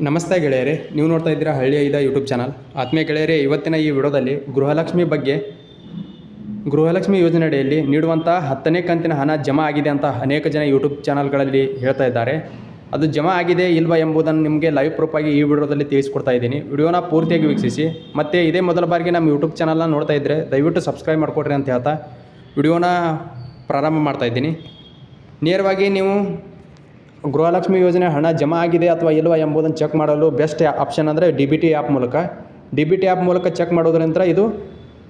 ನಮಸ್ತೆ ಗೆಳೆಯರೇ, ನೀವು ನೋಡ್ತಾ ಇದ್ದೀರಾ ಹಳ್ಳಿಯ ಐದ ಯೂಟ್ಯೂಬ್ ಚಾನಲ್. ಆತ್ಮೀಯ ಗೆಳೆಯರೇ, ಇವತ್ತಿನ ಈ ವಿಡಿಯೋದಲ್ಲಿ ಗೃಹಲಕ್ಷ್ಮಿ ಯೋಜನೆಯಡಿಯಲ್ಲಿ ನೀಡುವಂಥ 10ನೇ ಕಂತಿನ ಹಣ ಜಮಾ ಆಗಿದೆ ಅಂತ ಅನೇಕ ಜನ ಯೂಟ್ಯೂಬ್ ಚಾನಲ್ಗಳಲ್ಲಿ ಹೇಳ್ತಾ ಇದ್ದಾರೆ. ಅದು ಜಮಾ ಆಗಿದೆ ಇಲ್ವಾ ಎಂಬುದನ್ನು ನಿಮಗೆ ಲೈವ್ ಪ್ರೂಫ್ ಆಗಿ ಈ ವಿಡಿಯೋದಲ್ಲಿ ತಿಳಿಸ್ಕೊಡ್ತಾ ಇದ್ದೀನಿ. ವಿಡಿಯೋನ ಪೂರ್ತಿಯಾಗಿ ವೀಕ್ಷಿಸಿ. ಮತ್ತು ಇದೇ ಮೊದಲ ಬಾರಿಗೆ ನಮ್ಮ ಯೂಟ್ಯೂಬ್ ಚಾನಲ್ನ ನೋಡ್ತಾ ಇದ್ದರೆ ದಯವಿಟ್ಟು ಸಬ್ಸ್ಕ್ರೈಬ್ ಮಾಡಿಕೊಡ್ರಿ ಅಂತ ಹೇಳ್ತಾ ವಿಡಿಯೋನ ಪ್ರಾರಂಭ ಮಾಡ್ತಾ ಇದ್ದೀನಿ. ನೇರವಾಗಿ ನೀವು ಗೃಹಲಕ್ಷ್ಮಿ ಯೋಜನೆ ಹಣ ಜಮಾ ಆಗಿದೆ ಅಥವಾ ಇಲ್ವಾ ಎಂಬುದನ್ನು ಚೆಕ್ ಮಾಡಲು ಬೆಸ್ಟ್ ಆಪ್ಷನ್ ಅಂದರೆ DBT ಆ್ಯಪ್ ಮೂಲಕ. DBT ಆ್ಯಪ್ ಮೂಲಕ ಚೆಕ್ ಮಾಡೋದ್ರಿಂದ ಇದು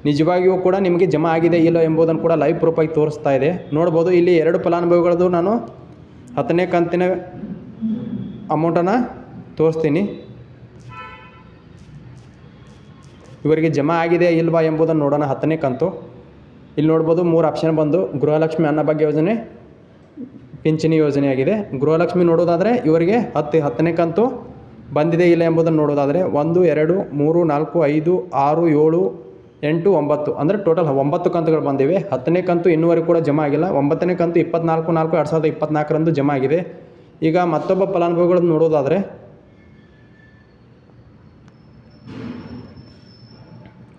ನಿಜವಾಗಿಯೂ ಕೂಡ ನಿಮಗೆ ಜಮಾ ಆಗಿದೆ ಇಲ್ಲ ಎಂಬುದನ್ನು ಕೂಡ ಲೈವ್ ಪ್ರೂಫಾಗಿ ತೋರಿಸ್ತಾ ಇದೆ. ನೋಡ್ಬೋದು, ಇಲ್ಲಿ 2 ಫಲಾನುಭವಿಗಳದ್ದು ನಾನು 10ನೇ ಕಂತಿನ ಅಮೌಂಟನ್ನು ತೋರಿಸ್ತೀನಿ. ಇವರಿಗೆ ಜಮಾ ಆಗಿದೆ ಇಲ್ವಾ ಎಂಬುದನ್ನು ನೋಡೋಣ. 10ನೇ ಕಂತು ಇಲ್ಲಿ ನೋಡ್ಬೋದು, 3 ಆಪ್ಷನ್ ಬಂದು ಗೃಹಲಕ್ಷ್ಮಿ ಅನ್ನಭಾಗ್ಯ ಯೋಜನೆ, ಪಿಂಚಣಿ ಯೋಜನೆಯಾಗಿದೆ. ಗೃಹಲಕ್ಷ್ಮಿ ನೋಡೋದಾದರೆ ಇವರಿಗೆ 10ನೇ ಕಂತು ಬಂದಿದೆ ಇಲ್ಲ ಎಂಬುದನ್ನು ನೋಡೋದಾದರೆ 1, 2, 3, 4, 5, 6, 7, 8, 9 ಅಂದರೆ ಟೋಟಲ್ 9 ಕಂತುಗಳು ಬಂದಿವೆ. 10ನೇ ಕಂತು ಇನ್ನೂವರೆಗೂ ಕೂಡ ಜಮಾ ಆಗಿಲ್ಲ. 9ನೇ ಕಂತು 24/4/2024ರಂದು ಜಮಾ ಆಗಿದೆ. ಈಗ ಮತ್ತೊಬ್ಬ ಫಲಾನುಭವಿಗಳನ್ನು ನೋಡೋದಾದರೆ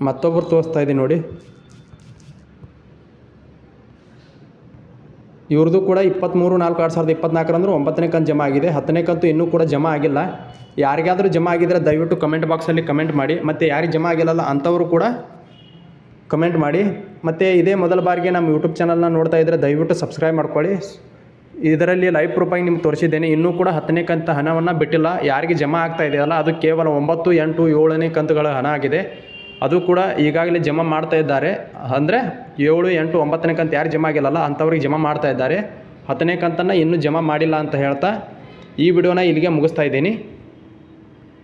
ಮತ್ತೊಬ್ಬರು ತೋರಿಸ್ತಾ ಇದ್ದೀನಿ ನೋಡಿ. ಇವ್ರದ್ದು ಕೂಡ 23/4/2024ರಂದು 9ನೇ ಕಂತು ಜಮಾ ಆಗಿದೆ. 10ನೇ ಕಂತು ಇನ್ನೂ ಕೂಡ ಜಮಾ ಆಗಿಲ್ಲ. ಯಾರಿಗಾದರೂ ಜಮಾ ಆಗಿದ್ದರೆ ದಯವಿಟ್ಟು ಕಮೆಂಟ್ ಬಾಕ್ಸಲ್ಲಿ ಕಮೆಂಟ್ ಮಾಡಿ. ಮತ್ತು ಯಾರಿಗೆ ಜಮಾ ಆಗಿಲ್ಲಲ್ಲ ಅಂಥವರು ಕೂಡ ಕಮೆಂಟ್ ಮಾಡಿ. ಮತ್ತು ಇದೇ ಮೊದಲ ಬಾರಿಗೆ ನಮ್ಮ ಯೂಟ್ಯೂಬ್ ಚಾನಲ್ನ ನೋಡ್ತಾ ಇದ್ದರೆ ದಯವಿಟ್ಟು ಸಬ್ಸ್ಕ್ರೈಬ್ ಮಾಡ್ಕೊಳ್ಳಿ. ಇದರಲ್ಲಿ ಲೈವ್ ಪ್ರೂಫಾಗಿ ನಿಮ್ಗೆ ತೋರಿಸಿದ್ದೇನೆ. ಇನ್ನೂ ಕೂಡ 10ನೇ ಕಂತು ಹಣವನ್ನು ಬಿಟ್ಟಿಲ್ಲ. ಯಾರಿಗೆ ಜಮಾ ಆಗ್ತಾ ಇದೆಯಲ್ಲ ಅದು ಕೇವಲ 9, 8, 7ನೇ ಕಂತುಗಳ ಹಣ ಆಗಿದೆ. ಅದು ಕೂಡ ಈಗಾಗಲೇ ಜಮಾ ಮಾಡ್ತಾ ಇದ್ದಾರೆ. ಅಂದರೆ 7, 8, 9ನೇ ಕಂತು ಯಾರು ಜಮಾ ಆಗಿಲ್ಲಲ್ಲ ಅಂಥವ್ರಿಗೆ ಜಮಾ ಮಾಡ್ತಾ ಇದ್ದಾರೆ. 10ನೇ ಕಂತನ್ನು ಇನ್ನೂ ಜಮಾ ಮಾಡಿಲ್ಲ ಅಂತ ಹೇಳ್ತಾ ಈ ವಿಡಿಯೋನ ಇಲ್ಲಿಗೆ ಮುಗಿಸ್ತಾ ಇದ್ದೀನಿ.